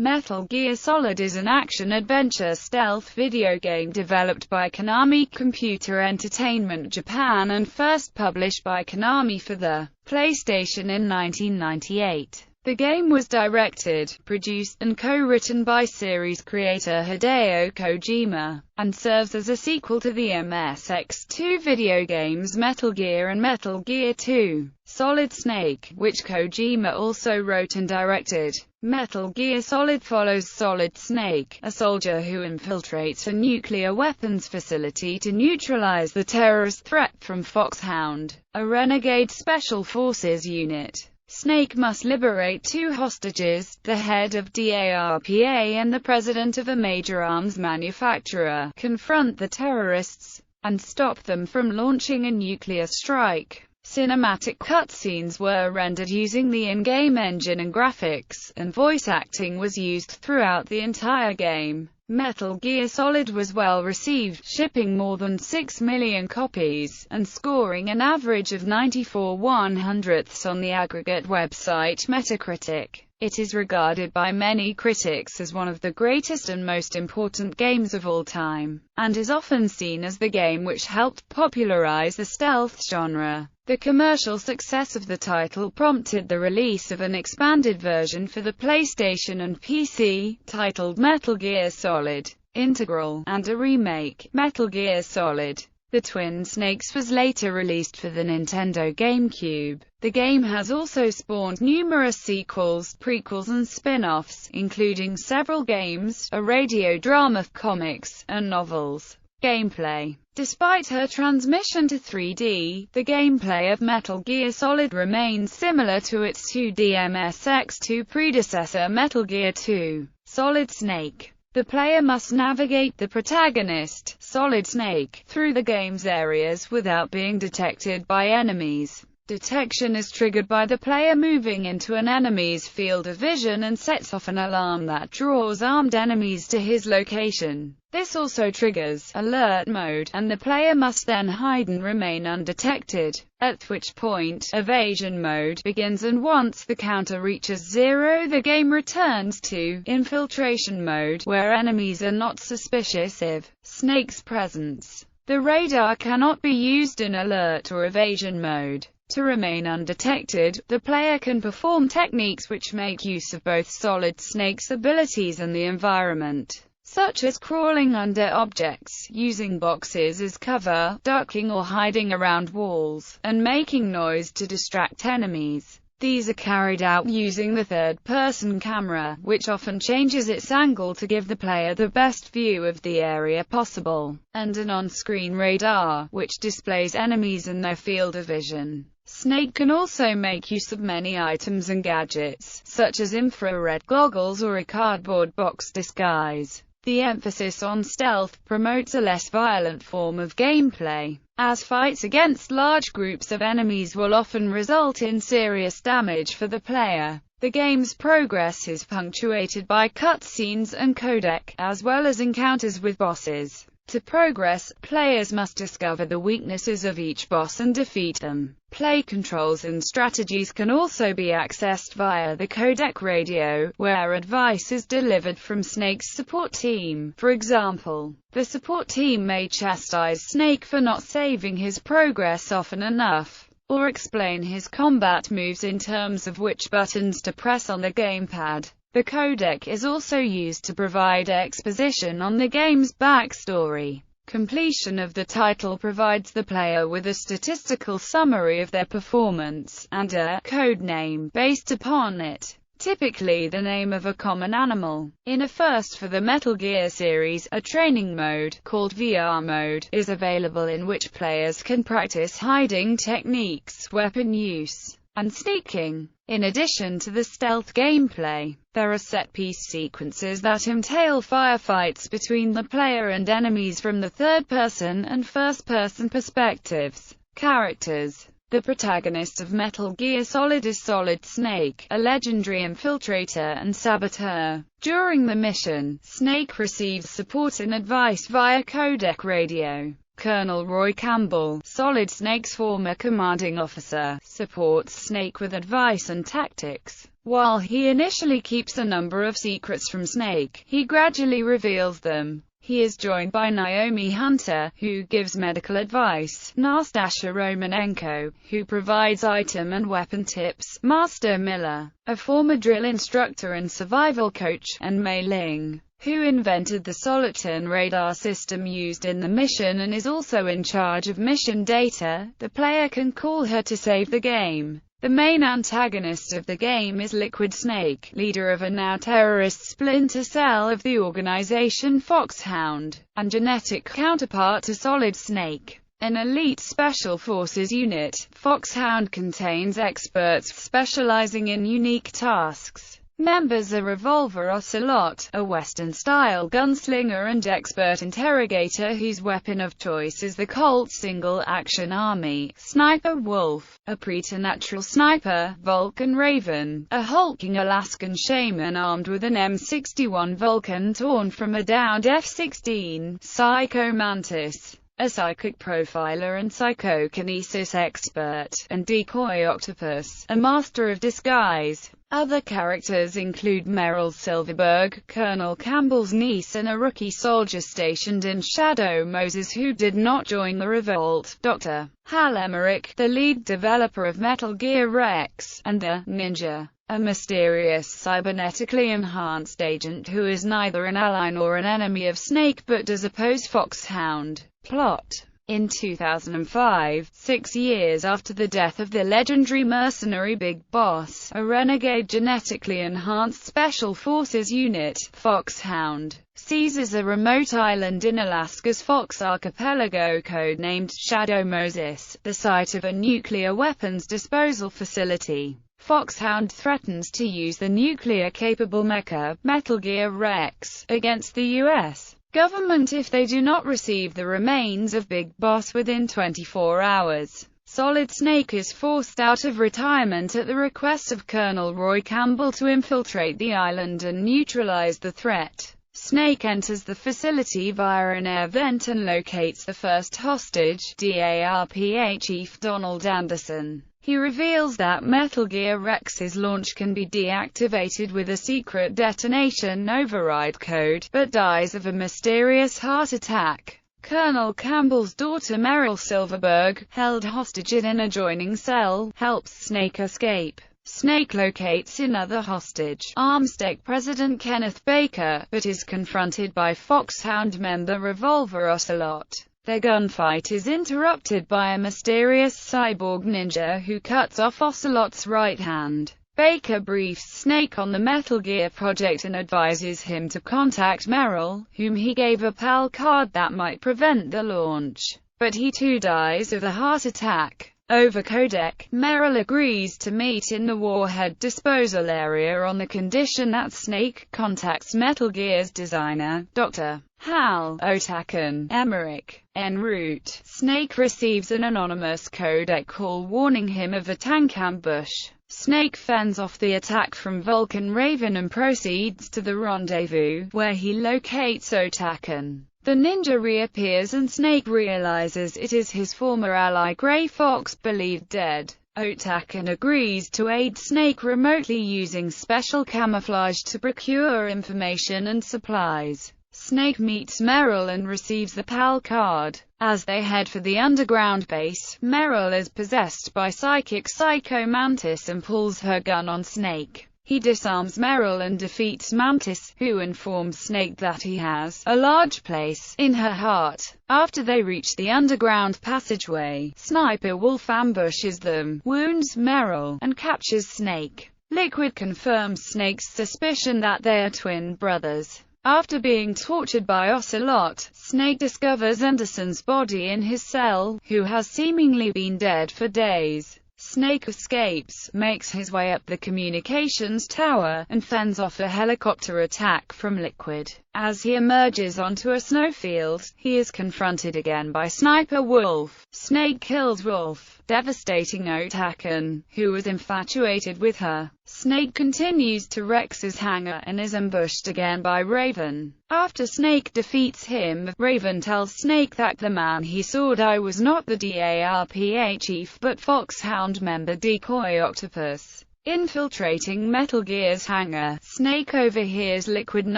Metal Gear Solid is an action-adventure stealth video game developed by Konami Computer Entertainment Japan and first published by Konami for the PlayStation in 1998. The game was directed, produced, and co-written by series creator Hideo Kojima, and serves as a sequel to the MSX2 video games Metal Gear and Metal Gear 2: Solid Snake, which Kojima also wrote and directed. Metal Gear Solid follows Solid Snake, a soldier who infiltrates a nuclear weapons facility to neutralize the terrorist threat from Foxhound, a renegade special forces unit. Snake must liberate two hostages, the head of DARPA and the president of a major arms manufacturer, confront the terrorists, and stop them from launching a nuclear strike. Cinematic cutscenes were rendered using the in-game engine and graphics, and voice acting was used throughout the entire game. Metal Gear Solid was well received, shipping more than 6 million copies, and scoring an average of 94/100ths on the aggregate website Metacritic. It is regarded by many critics as one of the greatest and most important games of all time, and is often seen as the game which helped popularize the stealth genre. The commercial success of the title prompted the release of an expanded version for the PlayStation and PC, titled Metal Gear Solid Integral, and a remake, Metal Gear Solid: The Twin Snakes, was later released for the Nintendo GameCube. The game has also spawned numerous sequels, prequels and spin-offs, including several games, a radio drama, comics, and novels. Gameplay. Despite her transmission to 3D, the gameplay of Metal Gear Solid remains similar to its 2D MSX2 predecessor Metal Gear 2: Solid Snake. The player must navigate the protagonist, Solid Snake, through the game's areas without being detected by enemies. Detection is triggered by the player moving into an enemy's field of vision and sets off an alarm that draws armed enemies to his location. This also triggers alert mode, and the player must then hide and remain undetected, at which point evasion mode begins, and once the counter reaches 0, the game returns to infiltration mode, where enemies are not suspicious of Snake's presence. The radar cannot be used in alert or evasion mode. To remain undetected, the player can perform techniques which make use of both Solid Snake's abilities and the environment, such as crawling under objects, using boxes as cover, ducking or hiding around walls, and making noise to distract enemies. These are carried out using the third-person camera, which often changes its angle to give the player the best view of the area possible, and an on-screen radar, which displays enemies in their field of vision. Snake can also make use of many items and gadgets, such as infrared goggles or a cardboard box disguise. The emphasis on stealth promotes a less violent form of gameplay, as fights against large groups of enemies will often result in serious damage for the player. The game's progress is punctuated by cutscenes and codec, as well as encounters with bosses. To progress, players must discover the weaknesses of each boss and defeat them. Play controls and strategies can also be accessed via the codec radio, where advice is delivered from Snake's support team. For example, the support team may chastise Snake for not saving his progress often enough, or explain his combat moves in terms of which buttons to press on the gamepad. The codec is also used to provide exposition on the game's backstory. Completion of the title provides the player with a statistical summary of their performance, and a code name based upon it, typically the name of a common animal. In a first for the Metal Gear series, a training mode, called VR mode, is available in which players can practice hiding techniques, weapon use, and sneaking. In addition to the stealth gameplay, there are set-piece sequences that entail firefights between the player and enemies from the third-person and first-person perspectives. Characters. The protagonist of Metal Gear Solid is Solid Snake, a legendary infiltrator and saboteur. During the mission, Snake receives support and advice via codec radio. Colonel Roy Campbell, Solid Snake's former commanding officer, supports Snake with advice and tactics. While he initially keeps a number of secrets from Snake, he gradually reveals them. He is joined by Naomi Hunter, who gives medical advice, Nastasha Romanenko, who provides item and weapon tips, Master Miller, a former drill instructor and survival coach, and Mei Ling, who invented the Soliton radar system used in the mission and is also in charge of mission data. The player can call her to save the game. The main antagonist of the game is Liquid Snake, leader of a now terrorist splinter cell of the organization Foxhound, and genetic counterpart to Solid Snake. An elite special forces unit, Foxhound contains experts specializing in unique tasks. Members are Revolver Ocelot, a Western-style gunslinger and expert interrogator whose weapon of choice is the Colt Single-Action Army, Sniper Wolf, a preternatural sniper, Vulcan Raven, a hulking Alaskan shaman armed with an M61 Vulcan torn from a downed F-16, Psycho Mantis, a psychic profiler and psychokinesis expert, and Decoy Octopus, a master of disguise. Other characters include Meryl Silverberg, Colonel Campbell's niece and a rookie soldier stationed in Shadow Moses who did not join the revolt, Dr. Hal Emmerich, the lead developer of Metal Gear Rex, and the Ninja, a mysterious cybernetically enhanced agent who is neither an ally nor an enemy of Snake but does oppose Foxhound. Plot. In 2005, 6 years after the death of the legendary mercenary Big Boss, a renegade genetically enhanced Special Forces unit, Foxhound, seizes a remote island in Alaska's Fox Archipelago codenamed Shadow Moses, the site of a nuclear weapons disposal facility. Foxhound threatens to use the nuclear-capable mecha, Metal Gear Rex, against the U.S. government if they do not receive the remains of Big Boss within 24 hours. Solid Snake is forced out of retirement at the request of Colonel Roy Campbell to infiltrate the island and neutralize the threat. Snake enters the facility via an air vent and locates the first hostage, DARPA Chief Donald Anderson. He reveals that Metal Gear Rex's launch can be deactivated with a secret detonation override code, but dies of a mysterious heart attack. Colonel Campbell's daughter Meryl Silverberg, held hostage in an adjoining cell, helps Snake escape. Snake locates another hostage, Armstead President Kenneth Baker, but is confronted by Foxhound member Revolver Ocelot. Their gunfight is interrupted by a mysterious cyborg ninja who cuts off Ocelot's right hand. Baker briefs Snake on the Metal Gear project and advises him to contact Meryl, whom he gave a PAL card that might prevent the launch. But he too dies of a heart attack. Over codec, Meryl agrees to meet in the warhead disposal area on the condition that Snake contacts Metal Gear's designer, Dr. Hal Otaken Emmerich. En route, Snake receives an anonymous codec call warning him of a tank ambush. Snake fends off the attack from Vulcan Raven and proceeds to the rendezvous, where he locates Otaken. The ninja reappears and Snake realizes it is his former ally Grey Fox, believed dead. Otaken agrees to aid Snake remotely using special camouflage to procure information and supplies. Snake meets Meryl and receives the PAL card. As they head for the underground base, Meryl is possessed by psychic Psycho Mantis and pulls her gun on Snake. He disarms Meryl and defeats Mantis, who informs Snake that he has a large place in her heart. After they reach the underground passageway, Sniper Wolf ambushes them, wounds Meryl, and captures Snake. Liquid confirms Snake's suspicion that they are twin brothers. After being tortured by Ocelot, Snake discovers Anderson's body in his cell, who has seemingly been dead for days. Snake escapes, makes his way up the communications tower, and fends off a helicopter attack from Liquid. As he emerges onto a snowfield, he is confronted again by Sniper Wolf. Snake kills Wolf, devastating Otaken, who was infatuated with her. Snake continues to Rex's hangar and is ambushed again by Raven. After Snake defeats him, Raven tells Snake that the man he saw die was not the DARPA chief but Foxhound member Decoy Octopus. Infiltrating Metal Gear's hangar, Snake overhears Liquid and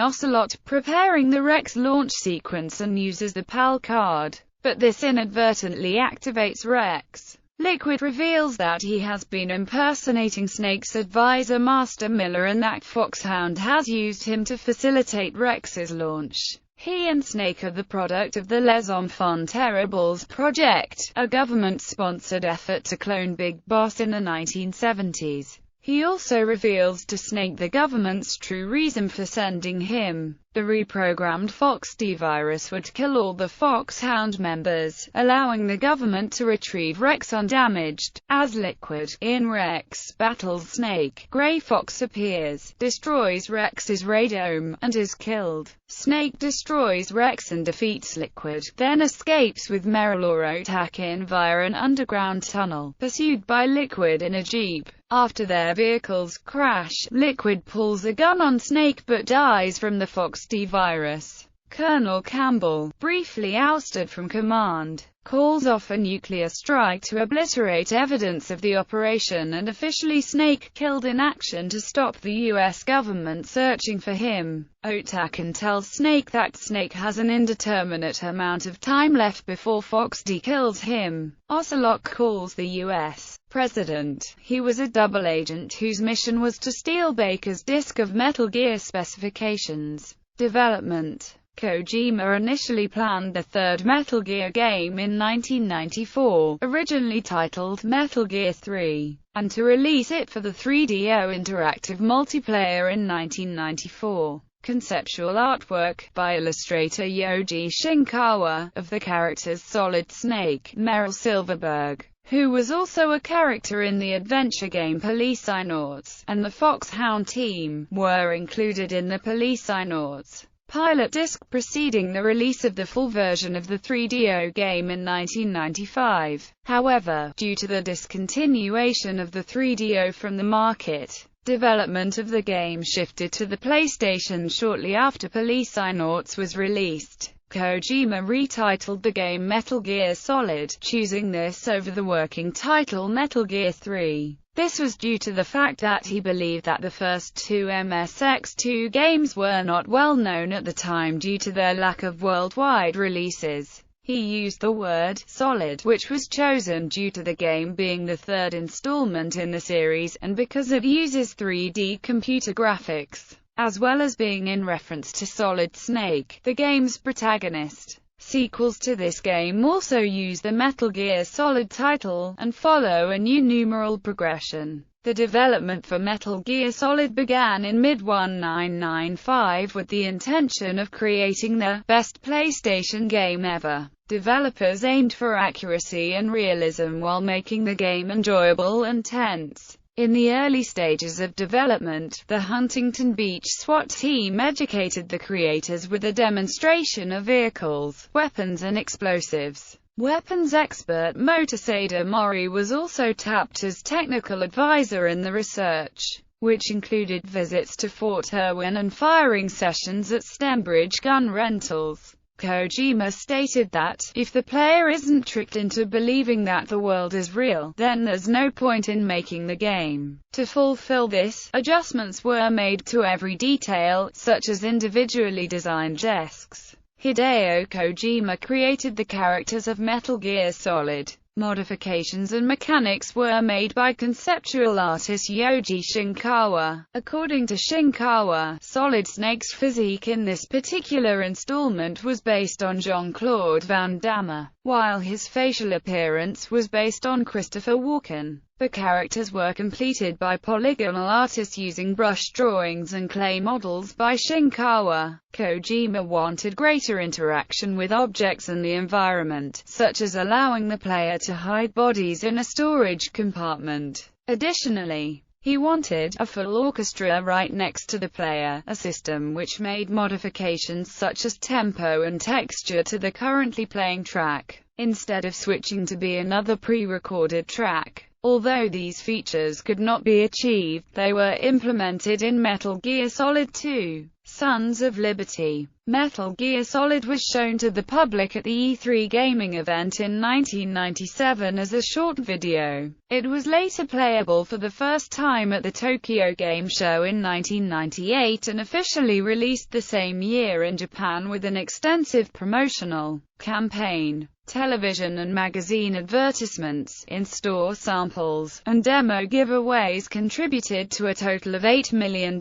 Ocelot preparing the Rex launch sequence and uses the PAL card, but this inadvertently activates Rex. Liquid reveals that he has been impersonating Snake's advisor Master Miller and that Foxhound has used him to facilitate Rex's launch. He and Snake are the product of the Les Enfants Terribles project, a government-sponsored effort to clone Big Boss in the 1970s. He also reveals to Snake the government's true reason for sending him. The reprogrammed Fox D virus would kill all the Foxhound members, allowing the government to retrieve Rex undamaged. As Liquid, in Rex, battles Snake, Grey Fox appears, destroys Rex's radome, and is killed. Snake destroys Rex and defeats Liquid, then escapes with Meryl Otake via an underground tunnel, pursued by Liquid in a jeep. After their vehicles crash, Liquid pulls a gun on Snake but dies from the Fox D virus. Colonel Campbell, briefly ousted from command, calls off a nuclear strike to obliterate evidence of the operation and officially Snake killed in action to stop the US government searching for him. Otake tells Snake that Snake has an indeterminate amount of time left before Fox D kills him. Ocelot calls the US president. He was a double agent whose mission was to steal Baker's disk of Metal Gear specifications. Development. Kojima initially planned the third Metal Gear game in 1994, originally titled Metal Gear 3, and to release it for the 3DO interactive multiplayer in 1994. Conceptual artwork, by illustrator Yoji Shinkawa, of the characters Solid Snake, Meryl Silverberg, who was also a character in the adventure game Policenauts, and the Foxhound team, were included in the Policenauts pilot disc preceding the release of the full version of the 3DO game in 1995. However, due to the discontinuation of the 3DO from the market, development of the game shifted to the PlayStation shortly after Policenauts was released. Kojima retitled the game Metal Gear Solid, choosing this over the working title Metal Gear 3. This was due to the fact that he believed that the first two MSX2 games were not well known at the time due to their lack of worldwide releases. He used the word "solid," which was chosen due to the game being the third installment in the series, and because it uses 3D computer graphics, as well as being in reference to Solid Snake, the game's protagonist. Sequels to this game also use the Metal Gear Solid title, and follow a new numeral progression. The development for Metal Gear Solid began in mid-1995 with the intention of creating the best PlayStation game ever. Developers aimed for accuracy and realism while making the game enjoyable and tense. In the early stages of development, the Huntington Beach SWAT team educated the creators with a demonstration of vehicles, weapons and explosives. Weapons expert Motasada Mori was also tapped as technical advisor in the research, which included visits to Fort Irwin and firing sessions at Stembridge Gun Rentals. Kojima stated that, if the player isn't tricked into believing that the world is real, then there's no point in making the game. To fulfill this, adjustments were made to every detail, such as individually designed desks. Hideo Kojima created the characters of Metal Gear Solid. Modifications and mechanics were made by conceptual artist Yoji Shinkawa. According to Shinkawa, Solid Snake's physique in this particular installment was based on Jean-Claude Van Damme, while his facial appearance was based on Christopher Walken. The characters were completed by polygonal artists using brush drawings and clay models by Shinkawa. Kojima wanted greater interaction with objects and the environment, such as allowing the player to hide bodies in a storage compartment. Additionally, he wanted a full orchestra right next to the player, a system which made modifications such as tempo and texture to the currently playing track, instead of switching to be another pre-recorded track. Although these features could not be achieved, they were implemented in Metal Gear Solid 2: Sons of Liberty. Metal Gear Solid was shown to the public at the E3 gaming event in 1997 as a short video. It was later playable for the first time at the Tokyo Game Show in 1998 and officially released the same year in Japan with an extensive promotional campaign. Television and magazine advertisements, in-store samples, and demo giveaways contributed to a total of $8 million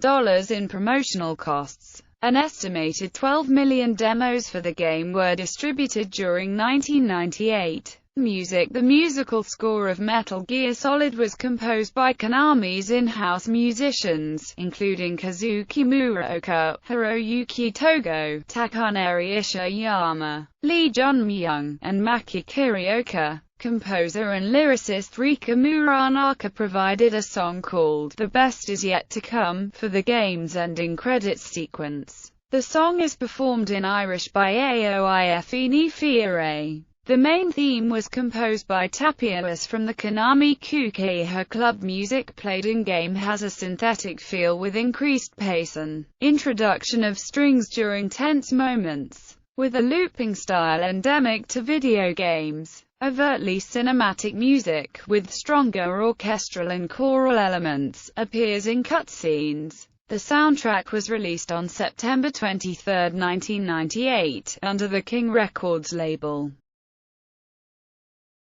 in promotional costs. An estimated 12 million demos for the game were distributed during 1998. Music. The musical score of Metal Gear Solid was composed by Konami's in-house musicians, including Kazuki Muraoka, Hiroyuki Togo, Takanori Ishiyama, Lee Jun-myung, and Maki Kirioka. Composer and lyricist Rika Muranaka provided a song called "The Best Is Yet to Come" for the game's ending credits sequence. The song is performed in Irish by Aoife Ni Fiore. The main theme was composed by Tapias from the Konami Kuki. Her club music played in-game has a synthetic feel with increased pace and introduction of strings during tense moments, with a looping style endemic to video games. Overtly cinematic music, with stronger orchestral and choral elements, appears in cutscenes. The soundtrack was released on September 23, 1998, under the King Records label.